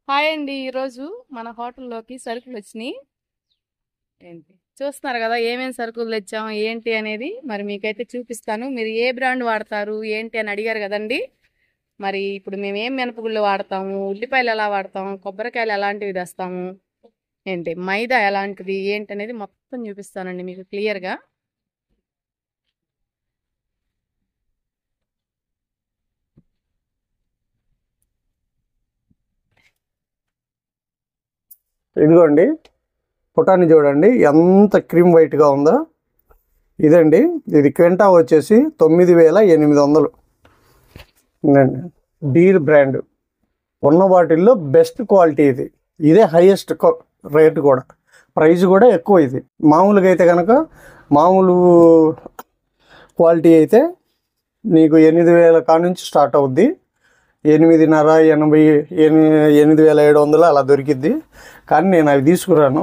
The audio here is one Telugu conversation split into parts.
హాయ్ అండి. ఈరోజు మన హోటల్లోకి సరుకులు వచ్చినాయి. ఏంటి చూస్తున్నారు కదా, ఏమేమి సరుకులు తెచ్చాము ఏంటి అనేది మరి మీకైతే చూపిస్తాను. మీరు ఏ బ్రాండ్ వాడతారు ఏంటి అని అడిగారు కదండి. మరి ఇప్పుడు మేము ఏం మినపగుళ్ళు వాడతాము, ఉల్లిపాయలు ఎలా వాడతాము, కొబ్బరికాయలు ఎలాంటివి తెస్తాము, ఏంటి మైదా ఎలాంటిది ఏంటి అనేది మొత్తం చూపిస్తానండి మీకు క్లియర్గా. ఇదిగోండి పుటాన్ని చూడండి ఎంత క్రీమ్ వైట్గా ఉందో. ఇదండి, ఇది క్వింటా వచ్చేసి 9,800. డీర్ బ్రాండ్ ఉన్న వాటిల్లో బెస్ట్ క్వాలిటీ ఇది. ఇదే హైయెస్ట్ రేట్ కూడా, ప్రైస్ కూడా ఎక్కువ. ఇది మామూలుగా అయితే కనుక మామూలు క్వాలిటీ అయితే నీకు 8,000 కాడ నుంచి స్టార్ట్ అవుద్ది. 8,500, 8,700 అలా దొరికిద్ది. కానీ నేను అవి తీసుకురాను,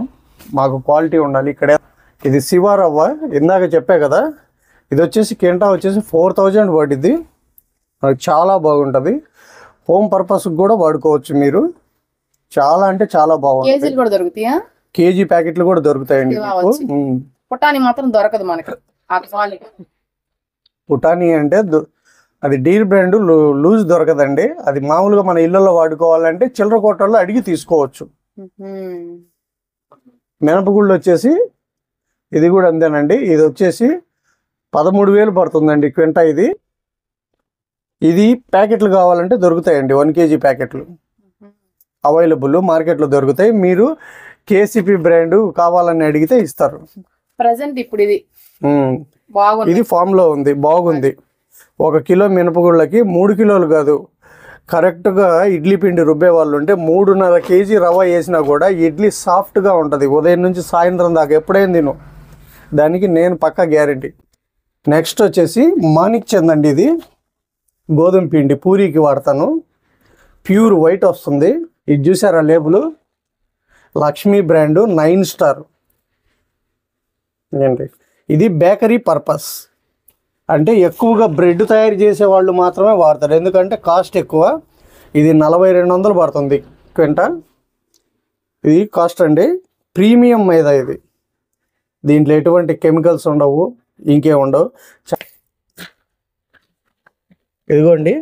మాకు క్వాలిటీ ఉండాలి. ఇక్కడ ఇది శివారవ్వ, ఇందాక చెప్పా కదా. ఇది వచ్చేసి కింటా వచ్చేసి 4,000 పడిద్ది. అది చాలా బాగుంటుంది. హోమ్ పర్పస్కి కూడా వాడుకోవచ్చు మీరు. చాలా అంటే చాలా బాగుంటుంది. కేజీలు కూడా దొరుకుతాయా? కేజీ ప్యాకెట్లు కూడా దొరుకుతాయండి మీకు. పుటాని మాత్రం దొరకదు మనకి. పుటాని అంటే అది డీర్ బ్రాండ్, లూజ్ దొరకదండి. అది మామూలుగా మన ఇళ్ళల్లో వాడుకోవాలంటే చిల్లర కొట్టల్లో అడిగి తీసుకోవచ్చు. మినపగుళ్ళు వచ్చేసి ఇది కూడా అంతేనండి. ఇది వచ్చేసి 13,000 పడుతుందండి క్వింటా. ఇది ప్యాకెట్లు కావాలంటే దొరుకుతాయండి. 1 kg ప్యాకెట్లు అవైలబుల్ మార్కెట్లో దొరుకుతాయి. మీరు కేసీపీ బ్రాండ్ కావాలని అడిగితే ఇస్తారు. ప్రజెంట్ ఇప్పుడు ఇది బాగుంది, ఇది ఫామ్లో ఉంది, బాగుంది. 1 కిలో మినపగుళ్ళకి 3 కిలోలు కాదు, కరెక్ట్గా ఇడ్లీ పిండి రుబ్బే వాళ్ళు ఉంటే 3.5 kg రవ్వ వేసినా కూడా ఇడ్లీ సాఫ్ట్గా ఉంటుంది. ఉదయం నుంచి సాయంత్రం దాకా ఎప్పుడైనా తిను, దానికి నేను పక్కా గ్యారెంటీ. నెక్స్ట్ వచ్చేసి మాణిక్ చంద్ అండి. ఇది గోధుమ పిండి పూరీకి వాడతాను. ప్యూర్ వైట్ వస్తుంది. ఇది చూసారా లేబుల్, లక్ష్మీ బ్రాండు 9 స్టార్ ఏంటి. ఇది బేకరీ పర్పస్, అంటే ఎక్కువగా బ్రెడ్ తయారు చేసే వాళ్ళు మాత్రమే వాడతారు, ఎందుకంటే కాస్ట్ ఎక్కువ. ఇది 4,200 పడుతుంది క్వింటా. ఇది కాస్ట్ అండి. ప్రీమియం మైదా ఇది. దీంట్లో ఎటువంటి కెమికల్స్ ఉండవు, ఇంకేం ఉండవు. ఇదిగోండి,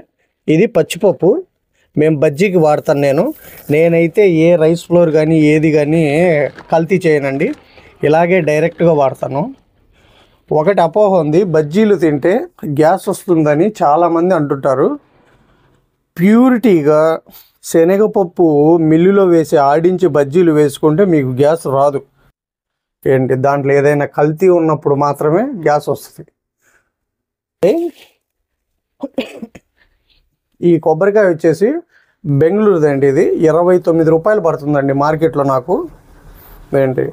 ఇది పచ్చిపప్పు మేము బజ్జీకి వాడతాను. నేనైతే ఏ రైస్ ఫ్లోర్ కానీ ఏది కానీ కల్తీ చేయనండి, ఇలాగే డైరెక్ట్గా వాడతాను. ఒకటి అపోహ ఉంది, బజ్జీలు తింటే గ్యాస్ వస్తుందని చాలామంది అంటుంటారు. ప్యూరిటీగా శనగపప్పు మిల్లులో వేసి ఆడించి బజ్జీలు వేసుకుంటే మీకు గ్యాస్ రాదు. ఏంటి దాంట్లో ఏదైనా కల్తీ ఉన్నప్పుడు మాత్రమే గ్యాస్ వస్తుంది. ఈ కొబ్బరికాయ వచ్చేసి బెంగళూరుదండి. ఇది 29 రూపాయలు పడుతుందండి మార్కెట్లో నాకు. ఏంటి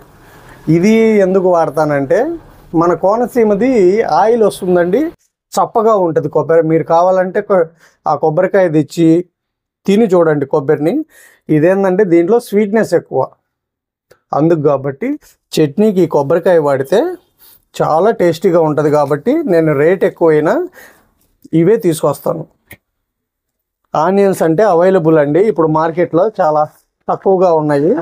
ఇది ఎందుకు వాడతానంటే, మన కోనసీమది ఆయిల్ వస్తుందండి, చప్పగా ఉంటుంది కొబ్బరి. మీరు కావాలంటే ఆ కొబ్బరికాయ తెచ్చి తిని చూడండి కొబ్బరిని. ఇదేంటంటే దీంట్లో స్వీట్నెస్ ఎక్కువ, అందుకు కాబట్టి చట్నీకి కొబ్బరికాయ వాడితే చాలా టేస్టీగా ఉంటుంది. కాబట్టి నేను రేట్ ఎక్కువైనా ఇవే తీసుకొస్తాను. ఆనియన్స్ అంటే అవైలబుల్ అండి ఇప్పుడు మార్కెట్లో చాలా తక్కువగా ఉన్నాయి.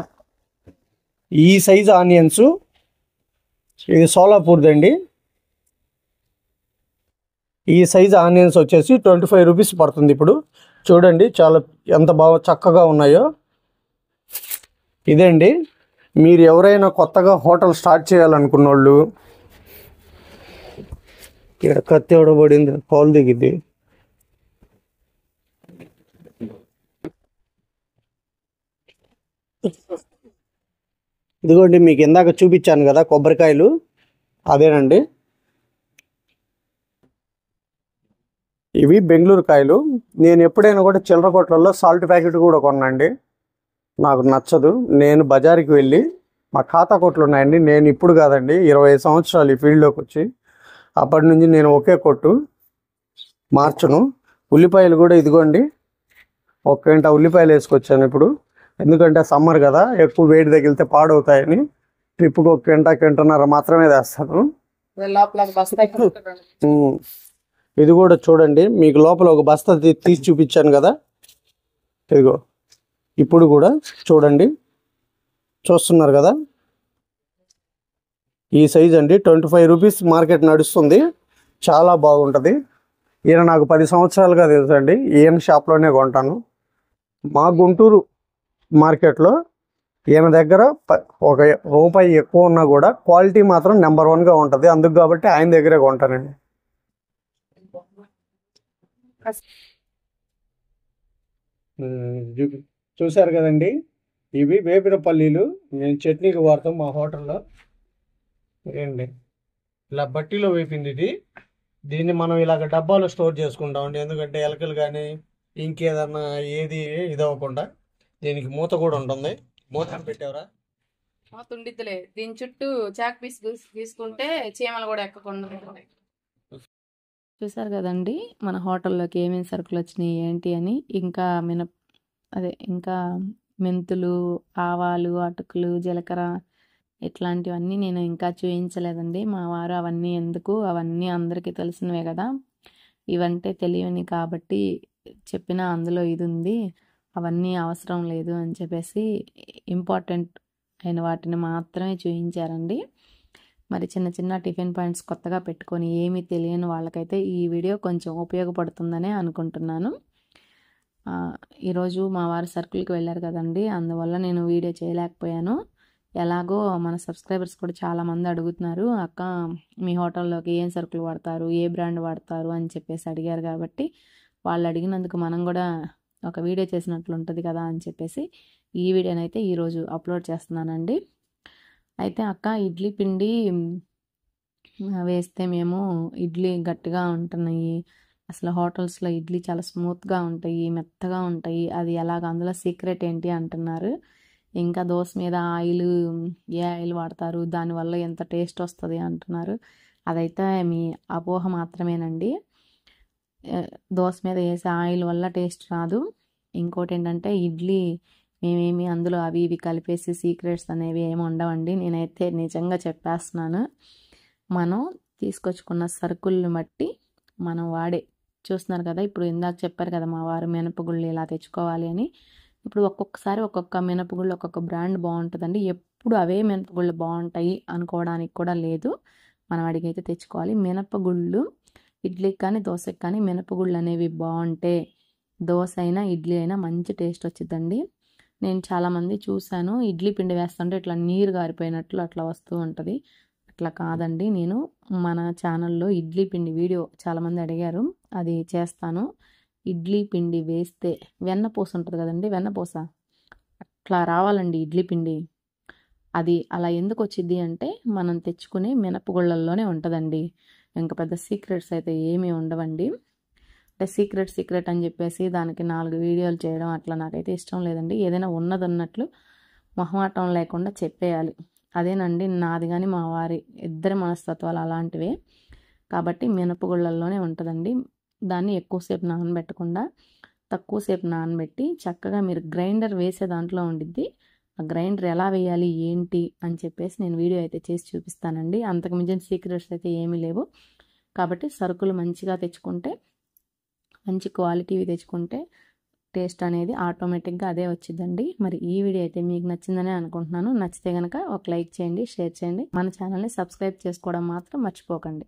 ఈ సైజ్ ఆనియన్స్, ఇది సోలాపూర్దండి. ఈ సైజ్ ఆనియన్స్ వచ్చేసి 25 రూపీస్ పడుతుంది. ఇప్పుడు చూడండి చాలా ఎంత బాగా చక్కగా ఉన్నాయో. ఇదండి, మీరు ఎవరైనా కొత్తగా హోటల్ స్టార్ట్ చేయాలనుకున్న వాళ్ళు, ఇక్కడ కత్తి ఎవడబడింది, పాలు దిగిద్ది. ఇదిగోండి, మీకు ఇందాక చూపించాను కదా కొబ్బరికాయలు, అదేనండి. ఇవి బెంగళూరు కాయలు. నేను ఎప్పుడైనా కూడా చిల్లర కొట్లలో సాల్ట్ ప్యాకెట్ కూడా కొనండి, నాకు నచ్చదు. నేను బజార్కి వెళ్ళి, మా ఖాతా కొట్లు ఉన్నాయండి. నేను ఇప్పుడు కాదండి, 25 సంవత్సరాలు ఈ ఫీల్డ్లోకి వచ్చి, అప్పటి నుంచి నేను ఒకే కొట్టు మార్చను. ఉల్లిపాయలు కూడా ఇదిగోండి, 1 గంట ఉల్లిపాయలు వేసుకొచ్చాను ఇప్పుడు. ఎందుకంటే సమ్మర్ కదా, ఎక్కువ వేడి తగిలితే పాడవుతాయని ట్రిప్కి 1 గంట, గంటన్నర మాత్రమే వేస్తాను. ఇది కూడా చూడండి, మీకు లోపల ఒక బస్తా తీసి చూపించాను కదా. ఇదిగో ఇప్పుడు కూడా చూడండి, చూస్తున్నారు కదా, ఈ సైజ్ అండి 25 రూపీస్ మార్కెట్ నడుస్తుంది. చాలా బాగుంటుంది. ఈయన నాకు 10 సంవత్సరాలుగా తెలుసండి. ఈయన షాప్లోనే కొంటాను. మా గుంటూరు మార్కెట్లో ఈయన దగ్గర ఒక రూపాయి ఎక్కువ ఉన్నా కూడా క్వాలిటీ మాత్రం నెంబర్ 1గా ఉంటుంది. అందుకు కాబట్టి ఆయన దగ్గరే కొంటానండి. చూశారు కదండి, ఇవి వేపిన పల్లీలు నేను చట్నీకి వాడతాం మా హోటల్లో. ఏంటి ఇలా బట్టీలో వేపింది ఇది. దీన్ని మనం ఇలాగ డబ్బాలో స్టోర్ చేసుకుంటామండి. ఎందుకంటే ఎలకలు కానీ ఇంకేదన్నా ఏది ఇదవ్వకుండా. దీనికి మూత కూడా ఉంటుంది. మూత పెట్టావరా? మూత ఉండిద్దిలే. దీని చుట్టూ చాక్ పీస్ తీసుకుంటే చీమలు కూడా ఎక్కకుండా ఉంటాయి. చూసారు కదండి మన హోటల్లోకి ఏమేమి సరుకులు వచ్చినాయి ఏంటి అని. ఇంకా ఇంకా మెంతులు, ఆవాలు, అటుకులు, జీలకర్ర ఇట్లాంటివన్నీ నేను ఇంకా చూపించలేదండి. మా వారు అవన్నీ ఎందుకు, అవన్నీ అందరికీ తెలిసినవే కదా, ఇవంటే తెలియని కాబట్టి చెప్పిన అందులో ఇది ఉంది, అవన్నీ అవసరం లేదు అని చెప్పేసి ఇంపార్టెంట్ అయిన వాటిని మాత్రమే చూపించారండి. మరి చిన్న చిన్న టిఫిన్ పాయింట్స్ కొత్తగా పెట్టుకొని ఏమీ తెలియని వాళ్ళకైతే ఈ వీడియో కొంచెం ఉపయోగపడుతుందనే అనుకుంటున్నాను. ఈరోజు మా వారు సర్కిల్కి వెళ్ళారు కదండి, అందువల్ల నేను వీడియో చేయలేకపోయాను. ఎలాగో మన సబ్స్క్రైబర్స్ కూడా చాలామంది అడుగుతున్నారు, అక్క మీ హోటల్లోకి ఏం సరుకులు వాడతారు, ఏ బ్రాండ్ వాడతారు అని చెప్పేసి అడిగారు. కాబట్టి వాళ్ళు అడిగినందుకు మనం కూడా ఒక వీడియో చేసినట్లు ఉంటుంది కదా అని చెప్పేసి ఈ వీడియోనైతే ఈరోజు అప్లోడ్ చేస్తున్నానండి. అయితే అక్క ఇడ్లీ పిండి వేస్తే మేము ఇడ్లీ గట్టిగా ఉంటున్నాయి, అసలు హోటల్స్లో ఇడ్లీ చాలా స్మూత్గా ఉంటాయి, మెత్తగా ఉంటాయి, అది ఎలాగ, అందులో సీక్రెట్ ఏంటి అంటున్నారు. ఇంకా దోశ మీద ఆయిల్, ఏ ఆయిల్ వాడతారు, దానివల్ల ఎంత టేస్ట్ వస్తుంది అంటున్నారు. అదైతే మీ అపోహ మాత్రమేనండి. దోశ మీద వేసే ఆయిల్ వల్ల టేస్ట్ రాదు. ఇంకోటి ఏంటంటే ఇడ్లీ మేమేమి అందులో అవి ఇవి కలిపేసి సీక్రెట్స్ అనేవి ఏమి ఉండవండి. నేనైతే నిజంగా చెప్పేస్తున్నాను. మనం తీసుకొచ్చుకున్న సరుకుల్ని బట్టి మనం చూస్తున్నారు కదా, ఇప్పుడు ఇందాక చెప్పారు కదా మా వారు మినపగుళ్ళు ఇలా తెచ్చుకోవాలి అని. ఇప్పుడు ఒక్కొక్కసారి ఒక్కొక్క మినపగుళ్ళు ఒక్కొక్క బ్రాండ్ బాగుంటుందండి. ఎప్పుడు అవే మినపగుళ్ళు బాగుంటాయి అనుకోవడానికి కూడా లేదు. మనం అడిగైతే తెచ్చుకోవాలి. మినపగుళ్ళు ఇడ్లీకి కానీ దోశకి కానీ మినపగుళ్ళు అనేవి బాగుంటే దోశ అయినా ఇడ్లీ అయినా మంచి టేస్ట్ వచ్చిందండి. నేను చాలామంది చూశాను, ఇడ్లీ పిండి వేస్తుంటే ఇట్లా నీరు గారిపోయినట్లు అట్లా వస్తూ ఉంటుంది. అట్లా కాదండి. నేను మన ఛానల్లో ఇడ్లీ పిండి వీడియో చాలామంది అడిగారు, అది చేస్తాను. ఇడ్లీ పిండి వేస్తే వెన్నపూస ఉంటుంది కదండి, వెన్నపూస అట్లా రావాలండి ఇడ్లీ పిండి. అది అలా ఎందుకు వచ్చింది అంటే మనం తెచ్చుకునే మినపగుళ్ళల్లోనే ఉంటుందండి. ఇంకా పెద్ద సీక్రెట్స్ అయితే ఏమీ ఉండవండి. అంటే సీక్రెట్ అని చెప్పేసి దానికి 4 వీడియోలు చేయడం అట్లా నాకైతే ఇష్టం లేదండి. ఏదైనా ఉన్నదన్నట్లు మొహమాటం లేకుండా చెప్పేయాలి. అదేనండి నాది కానీ మా వారి ఇద్దరి మనస్తత్వాలు అలాంటివే. కాబట్టి మినపగుళ్ళల్లోనే ఉంటుందండి. దాన్ని ఎక్కువసేపు నానబెట్టకుండా తక్కువసేపు నానబెట్టి చక్కగా మీరు గ్రైండర్ వేసే దాంట్లో ఉండిద్ది. ఆ గ్రైండర్ ఎలా వేయాలి ఏంటి అని చెప్పేసి నేను వీడియో అయితే చేసి చూపిస్తానండి. అంతకు మించిన సీక్రెట్స్ అయితే ఏమీ లేవు. కాబట్టి సరుకులు మంచిగా తెచ్చుకుంటే, మంచి క్వాలిటీవి తెచ్చుకుంటే టేస్ట్ అనేది ఆటోమేటిక్గా అదే వచ్చిందండి. మరి ఈ వీడియో అయితే మీకు నచ్చిందనే అనుకుంటున్నాను. నచ్చితే కనుక ఒక లైక్ చేయండి, షేర్ చేయండి. మన ఛానల్ని సబ్స్క్రైబ్ చేసుకోవడం మాత్రం మర్చిపోకండి.